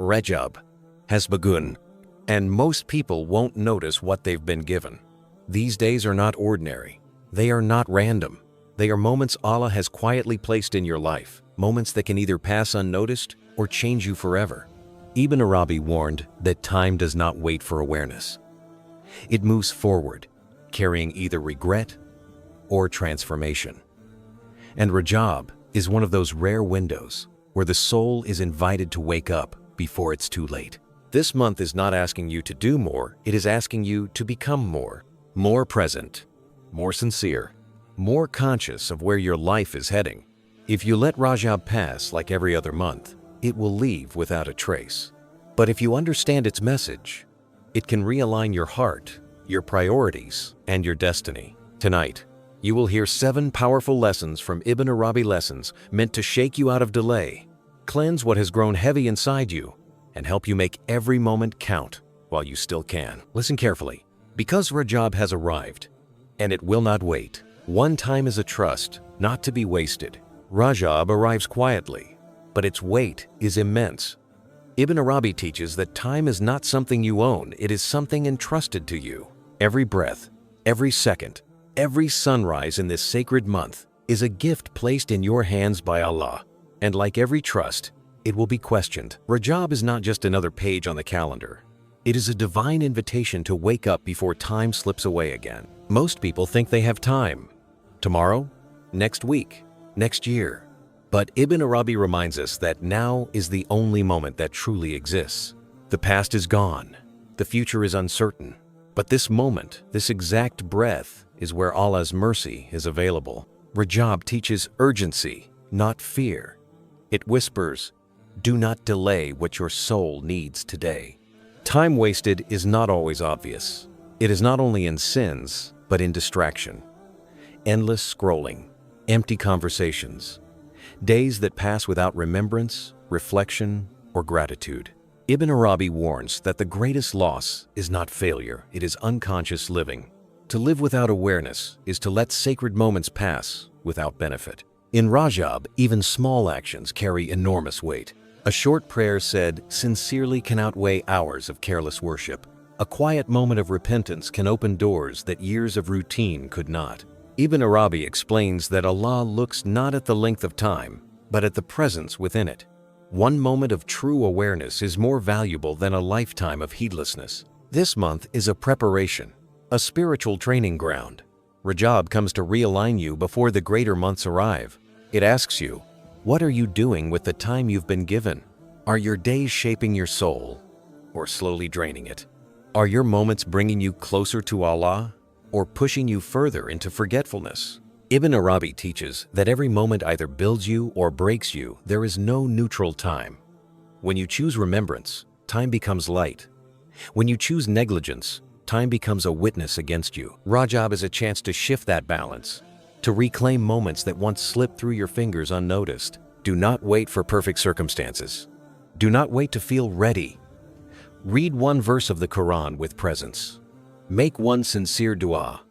Rajab, has begun, and most people won't notice what they've been given. These days are not ordinary. They are not random. They are moments Allah has quietly placed in your life, moments that can either pass unnoticed or change you forever. Ibn Arabi warned that time does not wait for awareness. It moves forward, carrying either regret or transformation. And Rajab is one of those rare windows where the soul is invited to wake up before it's too late. This month is not asking you to do more, it is asking you to become more present, more sincere, more conscious of where your life is heading. If you let Rajab pass like every other month, it will leave without a trace. But if you understand its message, it can realign your heart, your priorities, and your destiny. Tonight, you will hear 7 powerful lessons from Ibn Arabi lessons meant to shake you out of delay, cleanse what has grown heavy inside you, and help you make every moment count while you still can. Listen carefully, because Rajab has arrived, and it will not wait. One time is a trust, not to be wasted. Rajab arrives quietly, but its weight is immense. Ibn Arabi teaches that time is not something you own, it is something entrusted to you. Every breath, every second, every sunrise in this sacred month is a gift placed in your hands by Allah. And like every trust, it will be questioned. Rajab is not just another page on the calendar. It is a divine invitation to wake up before time slips away again. Most people think they have time. Tomorrow, next week, next year. But Ibn Arabi reminds us that now is the only moment that truly exists. The past is gone. The future is uncertain. But this moment, this exact breath, is where Allah's mercy is available. Rajab teaches urgency, not fear. It whispers, do not delay what your soul needs today. Time wasted is not always obvious. It is not only in sins, but in distraction. Endless scrolling, empty conversations, days that pass without remembrance, reflection, or gratitude. Ibn Arabi warns that the greatest loss is not failure, it is unconscious living. To live without awareness is to let sacred moments pass without benefit. In Rajab, even small actions carry enormous weight. A short prayer said sincerely can outweigh hours of careless worship. A quiet moment of repentance can open doors that years of routine could not. Ibn Arabi explains that Allah looks not at the length of time, but at the presence within it. One moment of true awareness is more valuable than a lifetime of heedlessness. This month is a preparation, a spiritual training ground. Rajab comes to realign you before the greater months arrive. It asks you, what are you doing with the time you've been given? Are your days shaping your soul or slowly draining it? Are your moments bringing you closer to Allah or pushing you further into forgetfulness? Ibn Arabi teaches that every moment either builds you or breaks you. There is no neutral time. When you choose remembrance, time becomes light. When you choose negligence, time becomes a witness against you. Rajab is a chance to shift that balance, to reclaim moments that once slipped through your fingers unnoticed. Do not wait for perfect circumstances. Do not wait to feel ready. Read one verse of the Quran with presence. Make one sincere dua.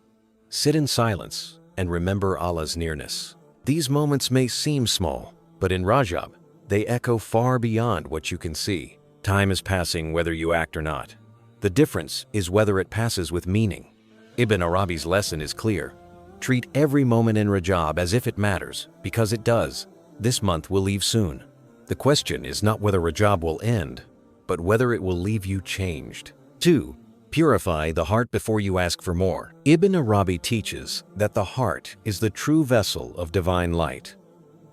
Sit in silence and remember Allah's nearness. These moments may seem small, but in Rajab, they echo far beyond what you can see. Time is passing whether you act or not. The difference is whether it passes with meaning. Ibn Arabi's lesson is clear. Treat every moment in Rajab as if it matters, because it does. This month will leave soon. The question is not whether Rajab will end, but whether it will leave you changed. 2. Purify the heart before you ask for more. Ibn Arabi teaches that the heart is the true vessel of divine light.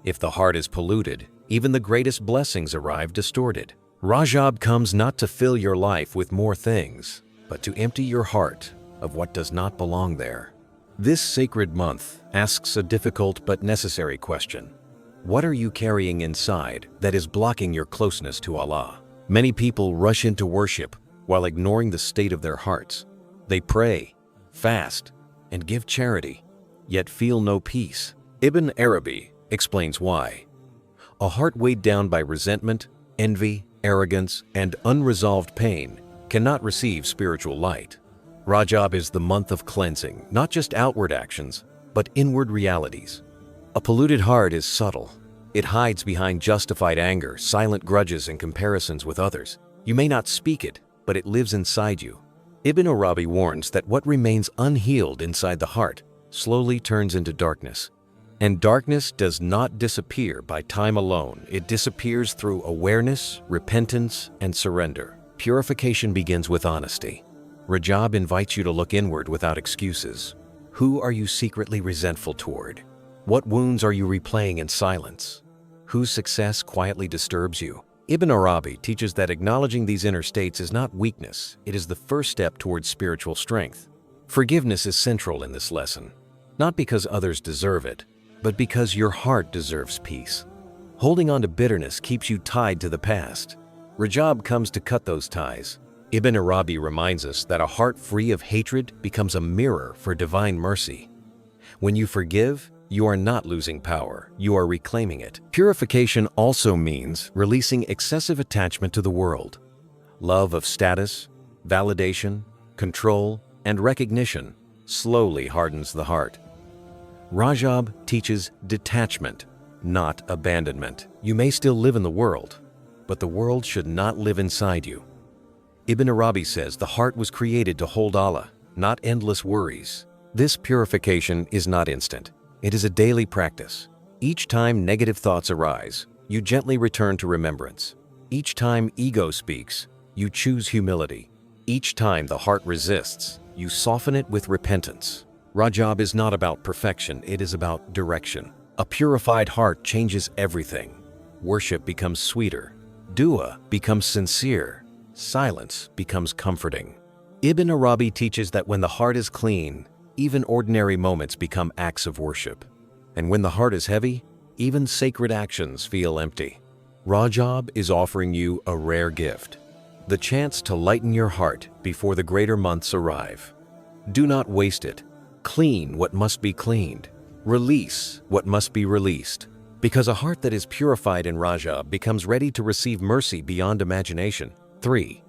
If the heart is polluted, even the greatest blessings arrive distorted. Rajab comes not to fill your life with more things, but to empty your heart of what does not belong there. This sacred month asks a difficult but necessary question. What are you carrying inside that is blocking your closeness to Allah? Many people rush into worship while ignoring the state of their hearts. They pray, fast, and give charity, yet feel no peace. Ibn Arabi explains why. A heart weighed down by resentment, envy, arrogance, and unresolved pain cannot receive spiritual light. Rajab is the month of cleansing, not just outward actions, but inward realities. A polluted heart is subtle. It hides behind justified anger, silent grudges, and comparisons with others. You may not speak it, but it lives inside you. Ibn Arabi warns that what remains unhealed inside the heart slowly turns into darkness. And darkness does not disappear by time alone. It disappears through awareness, repentance, and surrender. Purification begins with honesty. Rajab invites you to look inward without excuses. Who are you secretly resentful toward? What wounds are you replaying in silence? Whose success quietly disturbs you? Ibn Arabi teaches that acknowledging these inner states is not weakness, it is the first step towards spiritual strength. Forgiveness is central in this lesson, not because others deserve it, but because your heart deserves peace. Holding on to bitterness keeps you tied to the past. Rajab comes to cut those ties. Ibn Arabi reminds us that a heart free of hatred becomes a mirror for divine mercy. When you forgive, you are not losing power, you are reclaiming it. Purification also means releasing excessive attachment to the world. Love of status, validation, control, and recognition slowly hardens the heart. Rajab teaches detachment, not abandonment. You may still live in the world, but the world should not live inside you. Ibn Arabi says the heart was created to hold Allah, not endless worries. This purification is not instant. It is a daily practice. Each time negative thoughts arise, you gently return to remembrance. Each time ego speaks, you choose humility. Each time the heart resists, you soften it with repentance. Rajab is not about perfection, it is about direction. A purified heart changes everything. Worship becomes sweeter. Dua becomes sincere. Silence becomes comforting. Ibn Arabi teaches that when the heart is clean, even ordinary moments become acts of worship. And when the heart is heavy, even sacred actions feel empty. Rajab is offering you a rare gift, the chance to lighten your heart before the greater months arrive. Do not waste it. Clean what must be cleaned. Release what must be released. Because a heart that is purified in Rajab becomes ready to receive mercy beyond imagination. 3.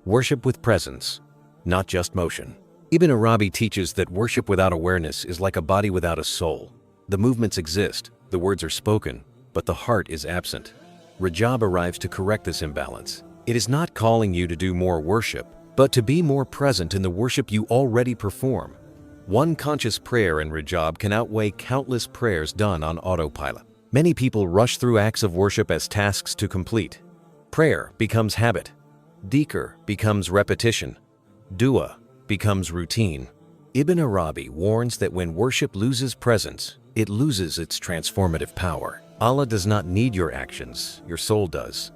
Worship with presence, not just motion. Ibn Arabi teaches that worship without awareness is like a body without a soul. The movements exist, the words are spoken, but the heart is absent. Rajab arrives to correct this imbalance. It is not calling you to do more worship, but to be more present in the worship you already perform. One conscious prayer in Rajab can outweigh countless prayers done on autopilot. Many people rush through acts of worship as tasks to complete. Prayer becomes habit. Dhikr becomes repetition. Dua becomes routine. Ibn Arabi warns that when worship loses presence, it loses its transformative power. Allah does not need your actions, your soul does.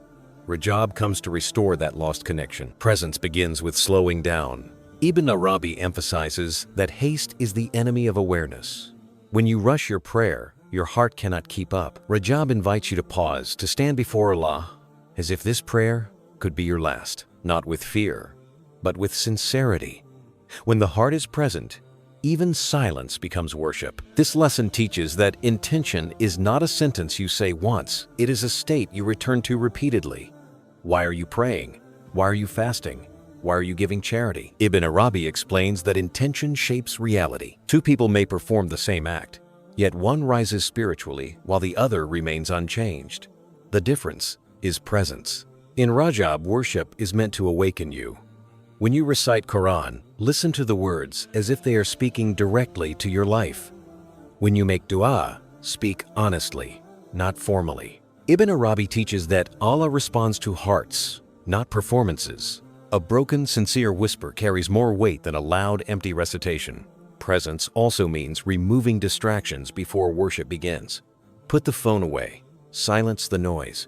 Rajab comes to restore that lost connection. Presence begins with slowing down. Ibn Arabi emphasizes that haste is the enemy of awareness. When you rush your prayer, your heart cannot keep up. Rajab invites you to pause, to stand before Allah, as if this prayer could be your last, not with fear, but with sincerity. When the heart is present, even silence becomes worship. This lesson teaches that intention is not a sentence you say once, it is a state you return to repeatedly. Why are you praying? Why are you fasting? Why are you giving charity? Ibn Arabi explains that intention shapes reality. Two people may perform the same act, yet one rises spiritually while the other remains unchanged. The difference is presence. In Rajab, worship is meant to awaken you. When you recite Quran, listen to the words as if they are speaking directly to your life. When you make dua, speak honestly, not formally. Ibn Arabi teaches that Allah responds to hearts, not performances. A broken, sincere whisper carries more weight than a loud, empty recitation. Presence also means removing distractions before worship begins. Put the phone away. Silence the noise.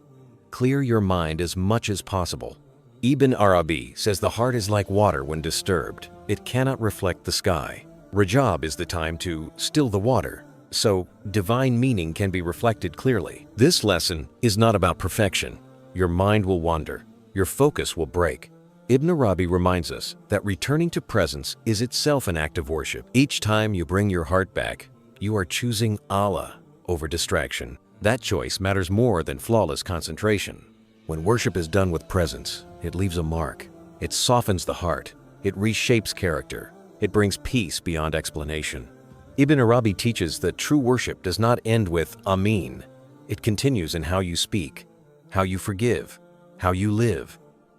Clear your mind as much as possible. Ibn Arabi says the heart is like water when disturbed. It cannot reflect the sky. Rajab is the time to still the water, so divine meaning can be reflected clearly. This lesson is not about perfection. Your mind will wander. Your focus will break. Ibn Arabi reminds us that returning to presence is itself an act of worship. Each time you bring your heart back, you are choosing Allah over distraction. That choice matters more than flawless concentration. When worship is done with presence, it leaves a mark. It softens the heart. It reshapes character. It brings peace beyond explanation. Ibn Arabi teaches that true worship does not end with Ameen. It continues in how you speak, how you forgive, how you live.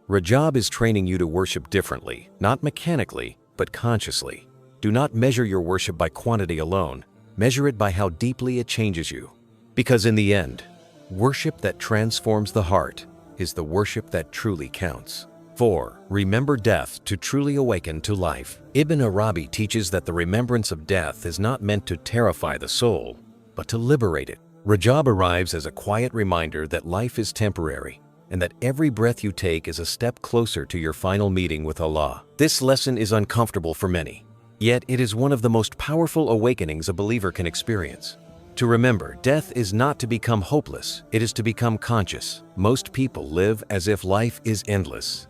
Rajab is training you to worship differently, not mechanically, but consciously. Do not measure your worship by quantity alone. Measure it by how deeply it changes you. Because in the end, worship that transforms the heart is the worship that truly counts. 4. Remember death to truly awaken to life. Ibn Arabi teaches that the remembrance of death is not meant to terrify the soul, but to liberate it. Rajab arrives as a quiet reminder that life is temporary and that every breath you take is a step closer to your final meeting with Allah. This lesson is uncomfortable for many, yet it is one of the most powerful awakenings a believer can experience. To remember, death is not to become hopeless, it is to become conscious. Most people live as if life is endless.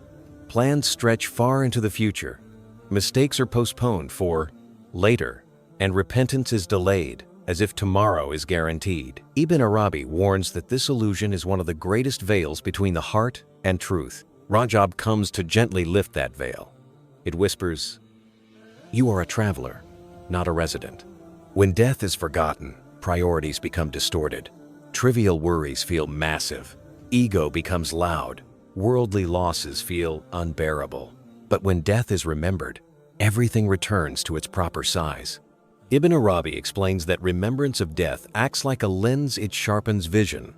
Plans stretch far into the future. Mistakes are postponed for later, and repentance is delayed, as if tomorrow is guaranteed. Ibn Arabi warns that this illusion is one of the greatest veils between the heart and truth. Rajab comes to gently lift that veil. It whispers, "You are a traveler, not a resident." When death is forgotten, priorities become distorted. Trivial worries feel massive. Ego becomes loud. Worldly losses feel unbearable. But when death is remembered, everything returns to its proper size. Ibn Arabi explains that remembrance of death acts like a lens. It sharpens vision.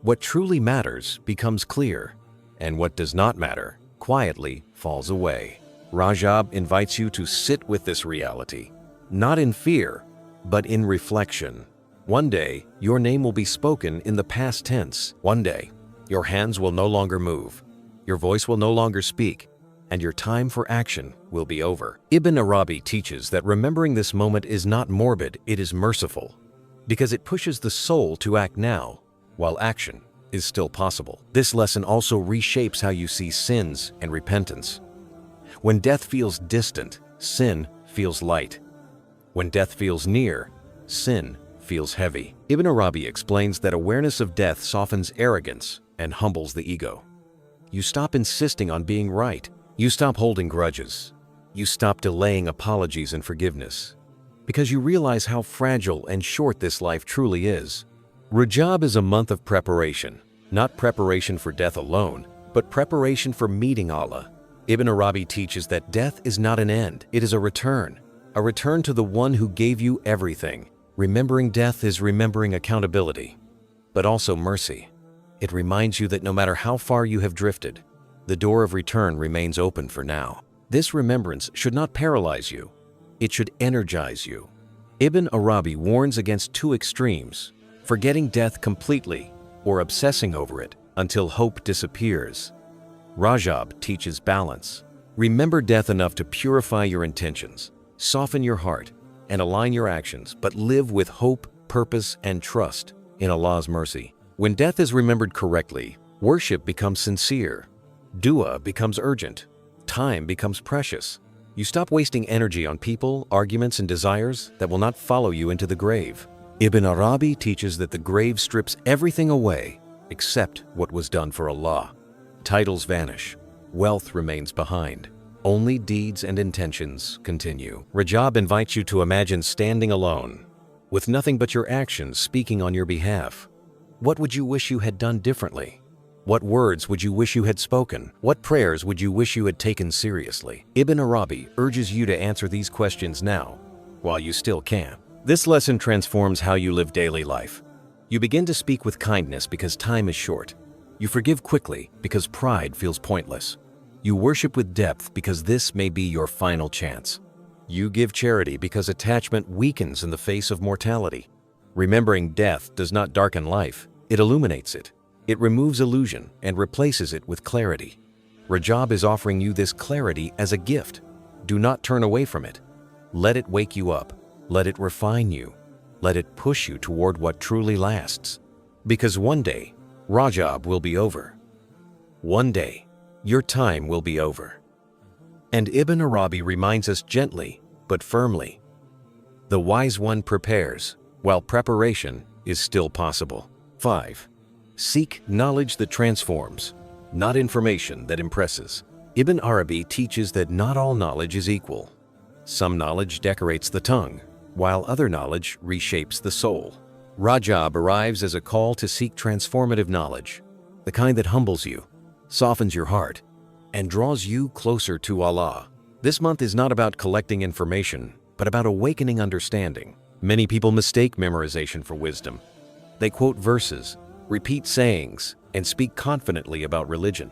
What truly matters becomes clear, and what does not matter quietly falls away. Rajab invites you to sit with this reality, not in fear, but in reflection. One day, your name will be spoken in the past tense. One day, your hands will no longer move, your voice will no longer speak, and your time for action will be over. Ibn Arabi teaches that remembering this moment is not morbid, it is merciful, because it pushes the soul to act now, while action is still possible. This lesson also reshapes how you see sins and repentance. When death feels distant, sin feels light. When death feels near, sin feels heavy. Ibn Arabi explains that awareness of death softens arrogance and humbles the ego. You stop insisting on being right. You stop holding grudges. You stop delaying apologies and forgiveness, because you realize how fragile and short this life truly is. Rajab is a month of preparation, not preparation for death alone, but preparation for meeting Allah. Ibn Arabi teaches that death is not an end, it is a return to the one who gave you everything. Remembering death is remembering accountability, but also mercy. It reminds you that no matter how far you have drifted, the door of return remains open for now. This remembrance should not paralyze you, it should energize you. Ibn Arabi warns against two extremes: forgetting death completely or obsessing over it until hope disappears. Rajab teaches balance. Remember death enough to purify your intentions, soften your heart, and align your actions, but live with hope, purpose, and trust in Allah's mercy. When death is remembered correctly, worship becomes sincere, dua becomes urgent, time becomes precious. You stop wasting energy on people, arguments, and desires that will not follow you into the grave. Ibn Arabi teaches that the grave strips everything away except what was done for Allah. Titles vanish, wealth remains behind. Only deeds and intentions continue. Rajab invites you to imagine standing alone, with nothing but your actions speaking on your behalf. What would you wish you had done differently? What words would you wish you had spoken? What prayers would you wish you had taken seriously? Ibn Arabi urges you to answer these questions now, while you still can. This lesson transforms how you live daily life. You begin to speak with kindness because time is short. You forgive quickly because pride feels pointless. You worship with depth because this may be your final chance. You give charity because attachment weakens in the face of mortality. Remembering death does not darken life, it illuminates it. It removes illusion and replaces it with clarity. Rajab is offering you this clarity as a gift. Do not turn away from it. Let it wake you up. Let it refine you. Let it push you toward what truly lasts. Because one day, Rajab will be over. One day, your time will be over. And Ibn Arabi reminds us gently, but firmly. The wise one prepares, while preparation is still possible. 5. Seek knowledge that transforms, not information that impresses. Ibn Arabi teaches that not all knowledge is equal. Some knowledge decorates the tongue, while other knowledge reshapes the soul. Rajab arrives as a call to seek transformative knowledge, the kind that humbles you, softens your heart, and draws you closer to Allah. This month is not about collecting information, but about awakening understanding. Many people mistake memorization for wisdom. They quote verses, repeat sayings, and speak confidently about religion.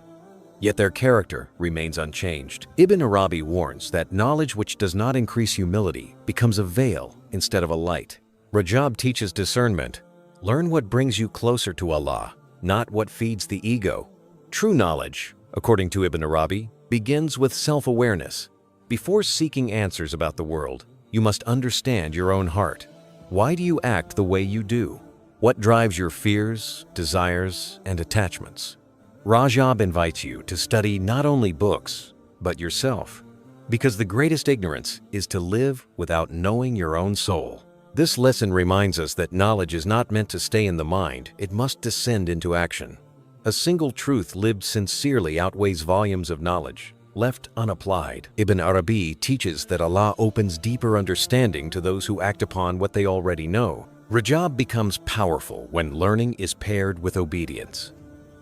Yet their character remains unchanged. Ibn Arabi warns that knowledge which does not increase humility becomes a veil instead of a light. Rajab teaches discernment. Learn what brings you closer to Allah, not what feeds the ego. True knowledge, according to Ibn Arabi, begins with self-awareness. Before seeking answers about the world, you must understand your own heart. Why do you act the way you do? What drives your fears, desires, and attachments? Rajab invites you to study not only books, but yourself, because the greatest ignorance is to live without knowing your own soul. This lesson reminds us that knowledge is not meant to stay in the mind, it must descend into action. A single truth lived sincerely outweighs volumes of knowledge left unapplied. Ibn Arabi teaches that Allah opens deeper understanding to those who act upon what they already know. Rajab becomes powerful when learning is paired with obedience.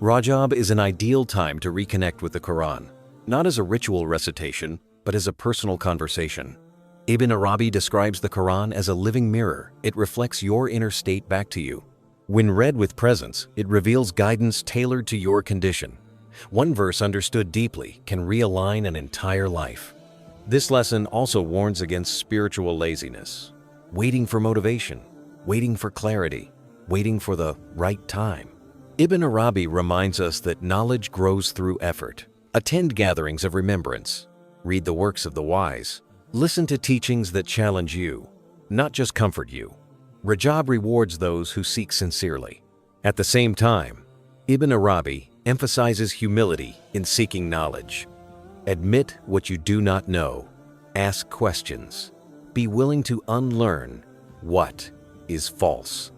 Rajab is an ideal time to reconnect with the Quran, not as a ritual recitation, but as a personal conversation. Ibn Arabi describes the Quran as a living mirror. It reflects your inner state back to you. When read with presence, it reveals guidance tailored to your condition. One verse understood deeply can realign an entire life. This lesson also warns against spiritual laziness, waiting for motivation, waiting for clarity, waiting for the right time. Ibn Arabi reminds us that knowledge grows through effort. Attend gatherings of remembrance, read the works of the wise, listen to teachings that challenge you, not just comfort you. Rajab rewards those who seek sincerely. At the same time, Ibn Arabi emphasizes humility in seeking knowledge. Admit what you do not know. Ask questions. Be willing to unlearn what is false.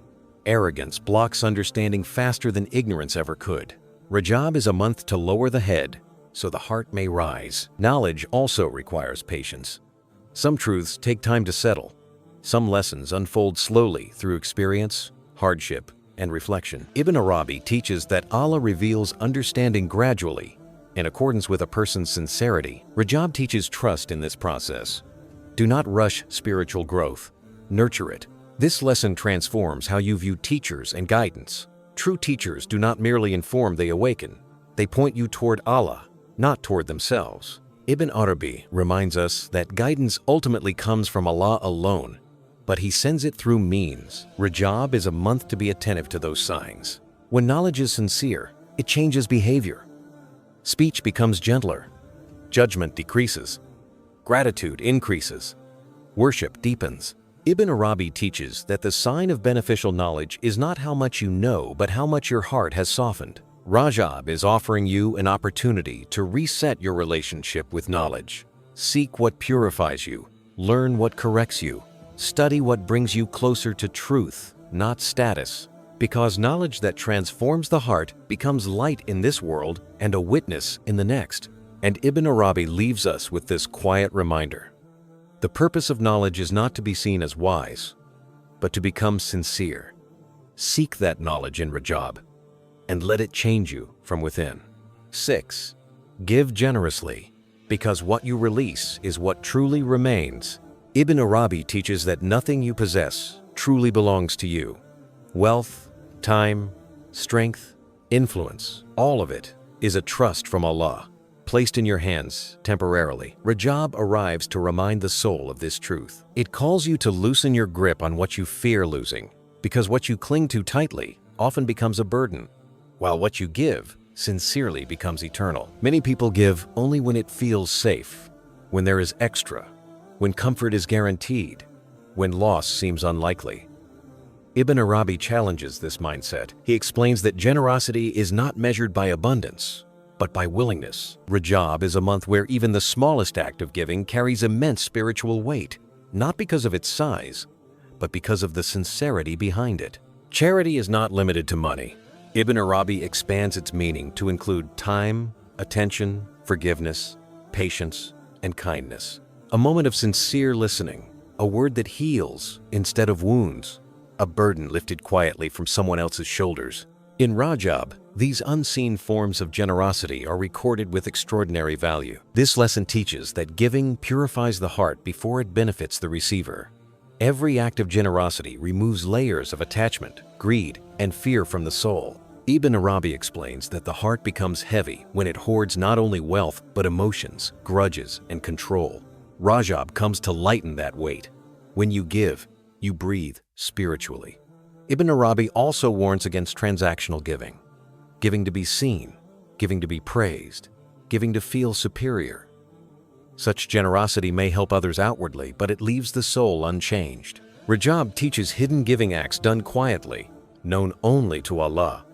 Arrogance blocks understanding faster than ignorance ever could. Rajab is a month to lower the head so the heart may rise. Knowledge also requires patience. Some truths take time to settle. Some lessons unfold slowly through experience, hardship, and reflection. Ibn Arabi teaches that Allah reveals understanding gradually, in accordance with a person's sincerity. Rajab teaches trust in this process. Do not rush spiritual growth. Nurture it. This lesson transforms how you view teachers and guidance. True teachers do not merely inform, they awaken. They point you toward Allah, not toward themselves. Ibn Arabi reminds us that guidance ultimately comes from Allah alone, but He sends it through means. Rajab is a month to be attentive to those signs. When knowledge is sincere, it changes behavior. Speech becomes gentler. Judgment decreases. Gratitude increases. Worship deepens. Ibn Arabi teaches that the sign of beneficial knowledge is not how much you know, but how much your heart has softened. Rajab is offering you an opportunity to reset your relationship with knowledge. Seek what purifies you. Learn what corrects you. Study what brings you closer to truth, not status. Because knowledge that transforms the heart becomes light in this world and a witness in the next. And Ibn Arabi leaves us with this quiet reminder. The purpose of knowledge is not to be seen as wise, but to become sincere. Seek that knowledge in Rajab, and let it change you from within. 6. Give generously, because what you release is what truly remains. Ibn Arabi teaches that nothing you possess truly belongs to you. Wealth, time, strength, influence, all of it is a trust from Allah, placed in your hands temporarily. Rajab arrives to remind the soul of this truth. It calls you to loosen your grip on what you fear losing, because what you cling to tightly often becomes a burden, while what you give sincerely becomes eternal. Many people give only when it feels safe, when there is extra, when comfort is guaranteed, when loss seems unlikely. Ibn Arabi challenges this mindset. He explains that generosity is not measured by abundance, but by willingness. Rajab is a month where even the smallest act of giving carries immense spiritual weight, not because of its size, but because of the sincerity behind it. Charity is not limited to money. Ibn Arabi expands its meaning to include time, attention, forgiveness, patience, and kindness. A moment of sincere listening, a word that heals instead of wounds, a burden lifted quietly from someone else's shoulders. In Rajab, these unseen forms of generosity are recorded with extraordinary value. This lesson teaches that giving purifies the heart before it benefits the receiver. Every act of generosity removes layers of attachment, greed, and fear from the soul. Ibn Arabi explains that the heart becomes heavy when it hoards not only wealth but emotions, grudges, and control. Rajab comes to lighten that weight. When you give, you breathe spiritually. Ibn Arabi also warns against transactional giving. Giving to be seen, giving to be praised, giving to feel superior. Such generosity may help others outwardly, but it leaves the soul unchanged. Rajab teaches hidden giving acts done quietly, known only to Allah.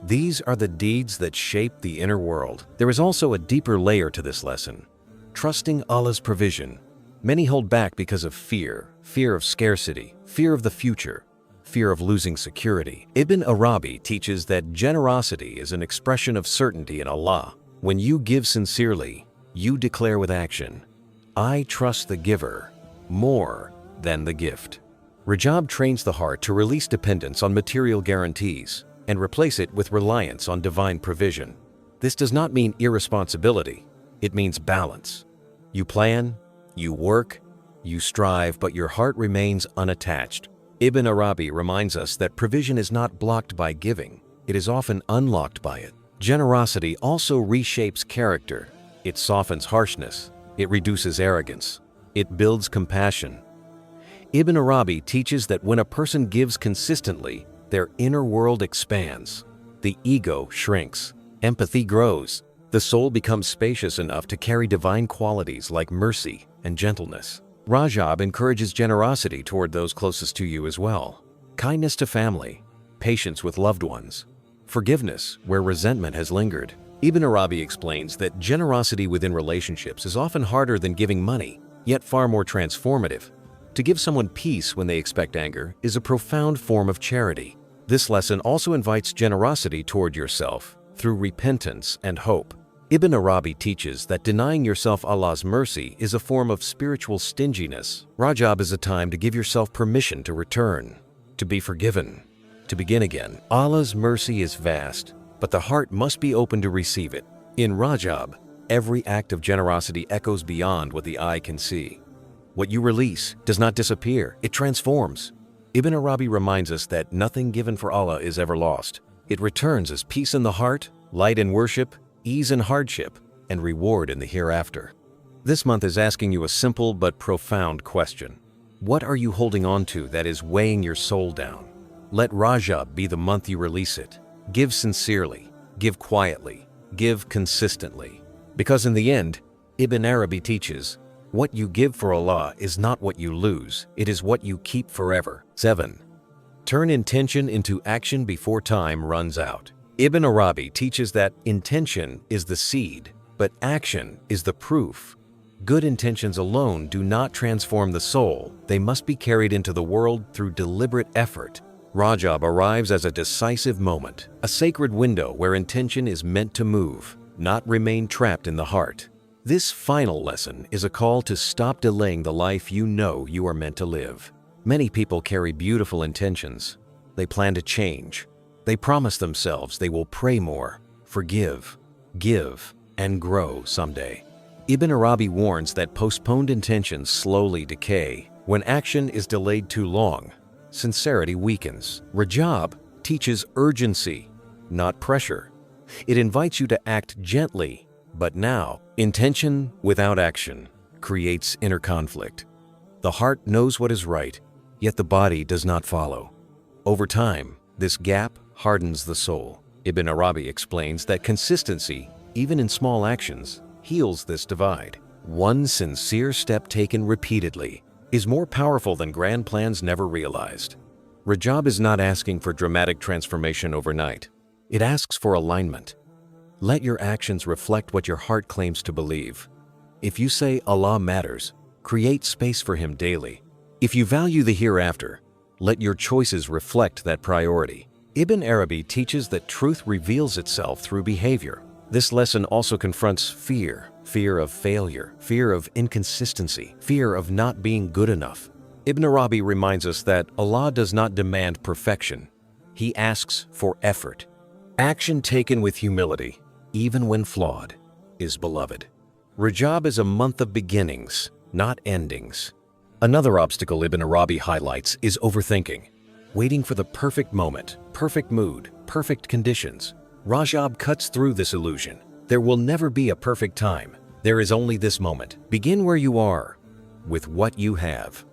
These are the deeds that shape the inner world. There is also a deeper layer to this lesson. Trusting Allah's provision. Many hold back because of fear of scarcity, fear of the future, fear of losing security. Ibn Arabi teaches that generosity is an expression of certainty in Allah. When you give sincerely, you declare with action, I trust the giver more than the gift. Rajab trains the heart to release dependence on material guarantees and replace it with reliance on divine provision. This does not mean irresponsibility. It means balance. You plan, you work, you strive, but your heart remains unattached. Ibn Arabi reminds us that provision is not blocked by giving. It is often unlocked by it. Generosity also reshapes character. It softens harshness. It reduces arrogance. It builds compassion. Ibn Arabi teaches that when a person gives consistently, their inner world expands. The ego shrinks. Empathy grows. The soul becomes spacious enough to carry divine qualities like mercy and gentleness. Rajab encourages generosity toward those closest to you as well. Kindness to family, patience with loved ones, forgiveness where resentment has lingered. Ibn Arabi explains that generosity within relationships is often harder than giving money, yet far more transformative. To give someone peace when they expect anger is a profound form of charity. This lesson also invites generosity toward yourself through repentance and hope. Ibn Arabi teaches that denying yourself Allah's mercy is a form of spiritual stinginess. Rajab is a time to give yourself permission to return, to be forgiven, to begin again. Allah's mercy is vast, but the heart must be open to receive it. In Rajab, every act of generosity echoes beyond what the eye can see. What you release does not disappear, it transforms. Ibn Arabi reminds us that nothing given for Allah is ever lost. It returns as peace in the heart, light in worship, ease in hardship, and reward in the hereafter. This month is asking you a simple but profound question. What are you holding on to that is weighing your soul down? Let Rajab be the month you release it. Give sincerely, give quietly, give consistently. Because in the end, Ibn Arabi teaches, what you give for Allah is not what you lose, it is what you keep forever. 7. Turn intention into action before time runs out. Ibn Arabi teaches that intention is the seed, but action is the proof. Good intentions alone do not transform the soul. They must be carried into the world through deliberate effort. Rajab arrives as a decisive moment, a sacred window where intention is meant to move, not remain trapped in the heart. This final lesson is a call to stop delaying the life you know you are meant to live. Many people carry beautiful intentions. They plan to change. They promise themselves they will pray more, forgive, give, and grow someday. Ibn Arabi warns that postponed intentions slowly decay. When action is delayed too long, sincerity weakens. Rajab teaches urgency, not pressure. It invites you to act gently, but now. Intention without action creates inner conflict. The heart knows what is right, yet the body does not follow. Over time, this gap hardens the soul. Ibn Arabi explains that consistency, even in small actions, heals this divide. One sincere step taken repeatedly is more powerful than grand plans never realized. Rajab is not asking for dramatic transformation overnight. It asks for alignment. Let your actions reflect what your heart claims to believe. If you say Allah matters, create space for Him daily. If you value the hereafter, let your choices reflect that priority. Ibn Arabi teaches that truth reveals itself through behavior. This lesson also confronts fear of failure, fear of inconsistency, fear of not being good enough. Ibn Arabi reminds us that Allah does not demand perfection. He asks for effort. Action taken with humility, even when flawed, is beloved. Rajab is a month of beginnings, not endings. Another obstacle Ibn Arabi highlights is overthinking, waiting for the perfect moment, perfect mood, perfect conditions. Rajab cuts through this illusion. There will never be a perfect time. There is only this moment. Begin where you are, with what you have.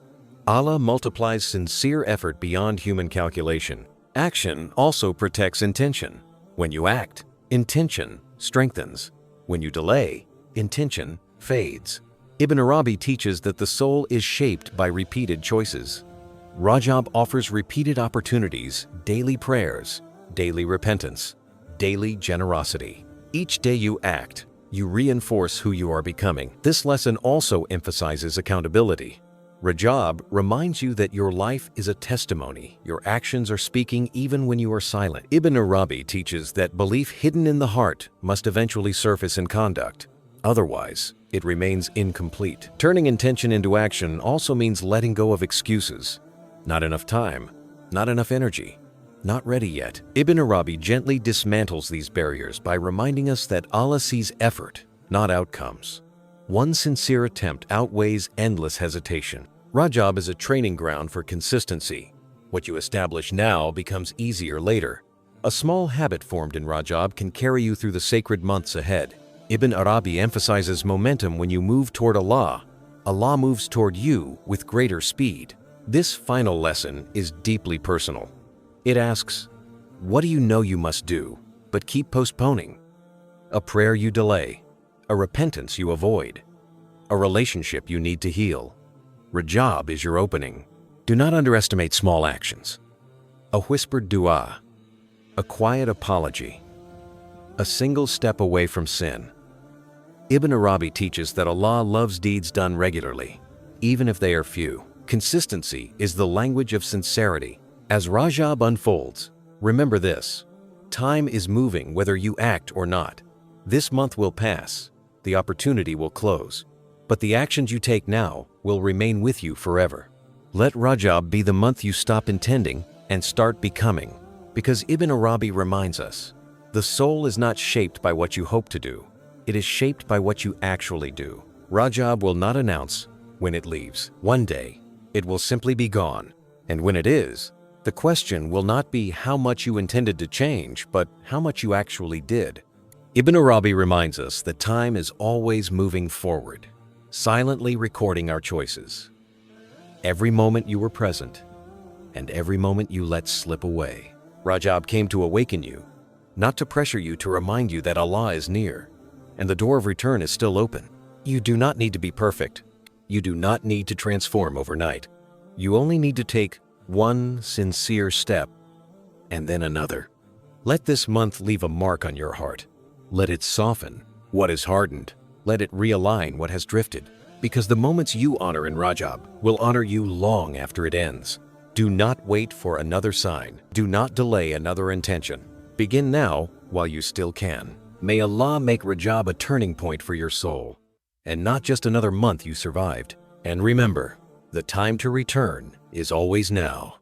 Allah multiplies sincere effort beyond human calculation. Action also protects intention. When you act, intention strengthens. When you delay, intention fades. Ibn Arabi teaches that the soul is shaped by repeated choices. Rajab offers repeated opportunities, daily prayers, daily repentance, daily generosity. Each day you act, you reinforce who you are becoming. This lesson also emphasizes accountability. Rajab reminds you that your life is a testimony. Your actions are speaking even when you are silent. Ibn Arabi teaches that belief hidden in the heart must eventually surface in conduct. Otherwise, it remains incomplete. Turning intention into action also means letting go of excuses. Not enough time, not enough energy, not ready yet. Ibn Arabi gently dismantles these barriers by reminding us that Allah sees effort, not outcomes. One sincere attempt outweighs endless hesitation. Rajab is a training ground for consistency. What you establish now becomes easier later. A small habit formed in Rajab can carry you through the sacred months ahead. Ibn Arabi emphasizes momentum when you move toward Allah. Allah moves toward you with greater speed. This final lesson is deeply personal. It asks, what do you know you must do, but keep postponing? A prayer you delay, a repentance you avoid, a relationship you need to heal. Rajab is your opening. Do not underestimate small actions. A whispered dua, a quiet apology, a single step away from sin. Ibn Arabi teaches that Allah loves deeds done regularly, even if they are few. Consistency is the language of sincerity. As Rajab unfolds, remember this: time is moving whether you act or not. This month will pass, the opportunity will close, but the actions you take now will remain with you forever. Let Rajab be the month you stop intending and start becoming, because Ibn Arabi reminds us, the soul is not shaped by what you hope to do, it is shaped by what you actually do. Rajab will not announce when it leaves. One day, it will simply be gone. And when it is, the question will not be how much you intended to change, but how much you actually did. Ibn Arabi reminds us that time is always moving forward, silently recording our choices. Every moment you were present, and every moment you let slip away. Rajab came to awaken you, not to pressure you, to remind you that Allah is near, and the door of return is still open. You do not need to be perfect. You do not need to transform overnight. You only need to take one sincere step, and then another. Let this month leave a mark on your heart. Let it soften what is hardened. Let it realign what has drifted. Because the moments you honor in Rajab will honor you long after it ends. Do not wait for another sign. Do not delay another intention. Begin now while you still can. May Allah make Rajab a turning point for your soul, and not just another month you survived. And remember, the time to return is always now.